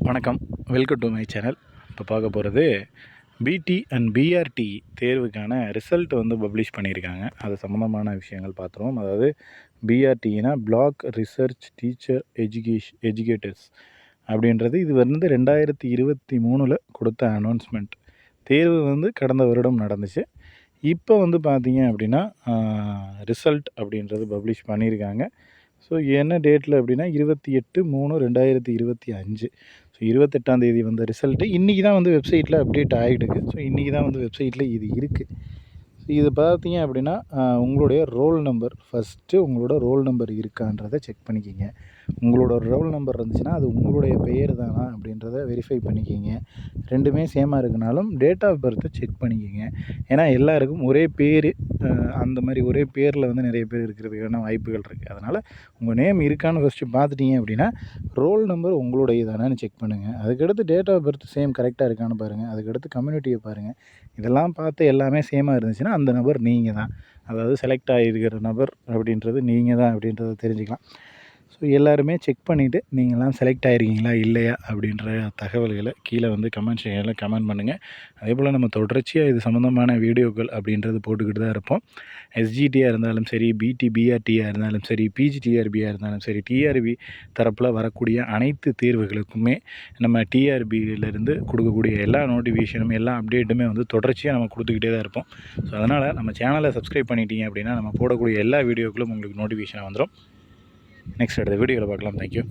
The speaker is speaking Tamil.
வணக்கம், வெல்கம் டு மை சேனல். இப்போ பார்க்க போகிறது பிடி அண்ட் பிஆர்டி தேர்வுக்கான ரிசல்ட் பப்ளிஷ் பண்ணியிருக்காங்க. அது சம்மந்தமான விஷயங்கள் பார்த்துருவோம். அதாவது பிஆர்டினா பிளாக் ரிசர்ச் டீச்சர் எஜுகேட்டர்ஸ் அப்படின்றது இது 2023 கொடுத்த அனௌன்ஸ்மெண்ட். தேர்வு கடந்த வருடம் நடந்துச்சு. இப்போ பார்த்தீங்க அப்படின்னா ரிசல்ட் அப்படின்றது பப்ளிஷ் பண்ணியிருக்காங்க. ஸோ என்ன டேட்டில் அப்படின்னா 28/3/2025. ஸோ 28ஆம் தேதி வந்த ரிசல்ட்டு இன்றைக்கி தான் வெப்சைட்டில் அப்டேட் ஆகிடுது. ஸோ இன்றைக்கி தான் வெப்சைட்டில் இது இருக்குது. இது பார்த்தீங்க அப்படின்னா உங்களுடைய ரோல் நம்பர் ஃபஸ்ட்டு உங்களோட ரோல் நம்பர் இருக்கான்றதை செக் பண்ணிக்கிங்க. உங்களோட ரோல் நம்பர் இருந்துச்சுன்னா அது உங்களுடைய பெயர் தானா அப்படின்றத வெரிஃபை பண்ணிக்கிங்க. ரெண்டுமே சேமாக இருக்குனாலும் டேட் ஆஃப் பர்த்தை செக் பண்ணிக்கிங்க. ஏன்னா எல்லாருக்கும் ஒரே பேர் அந்த மாதிரி ஒரே பேரில் நிறைய பேர் இருக்கிறதுக்கான வாய்ப்புகள் இருக்குது. அதனால் உங்கள் நேம் இருக்கான்னு ஃபஸ்ட்டு பார்த்துட்டிங்க அப்படின்னா ரோல் நம்பர் உங்களுடைய தானேன்னு செக் பண்ணுங்கள். அதுக்கடுத்து டேட் ஆஃப் பர்த் சேம் கரெக்டாக இருக்கான்னு பாருங்கள். அதுக்கடுத்து கம்யூனிட்டியை பாருங்கள். இதெல்லாம் பார்த்து எல்லாமே சேமாக இருந்துச்சுன்னா அந்த நபர் நீங்கள் தான், அதாவது செலக்ட் ஆகியிருக்கிற நபர் அப்படின்றது நீங்கள் தான் அப்படின்றத தெரிஞ்சுக்கலாம். ஸோ எல்லாருமே செக் பண்ணிவிட்டு நீங்களாம் செலக்ட் ஆகிருக்கீங்களா இல்லையா அப்படின்ற தகவல்களை கீழே கமெண்ட் செக்ஷனில் கமெண்ட் பண்ணுங்கள். அதே போல் நம்ம தொடர்ச்சியாக இது சம்மந்தமான வீடியோக்கள் அப்படின்றது போட்டுக்கிட்டு தான் இருப்போம். எஸ்ஜிடியாக இருந்தாலும் சரி, பிஆர்டியாக இருந்தாலும் சரி, பிஜிடிஆர்பியாக இருந்தாலும் சரி, டிஆர்பி தரப்பில் வரக்கூடிய அனைத்து தேர்வுகளுக்குமே நம்ம டிஆர்பியிலேருந்து கொடுக்கக்கூடிய எல்லா நோட்டிஃபிகேஷனும் எல்லா அப்டேட்டுமே தொடர்ச்சியாக நம்ம கொடுத்துக்கிட்டே தான் இருப்போம். ஸோ அதனால் நம்ம சேனலை சப்ஸ்கிரைப் பண்ணிட்டீங்க அப்படின்னா நம்ம போடக்கூடிய எல்லா வீடியோக்களும் உங்களுக்கு நோட்டிஃபிகேஷன் வந்துடும். நெக்ஸ்ட் அடுத்த வீடியோவில் பார்க்கலாம். தேங்க்யூ.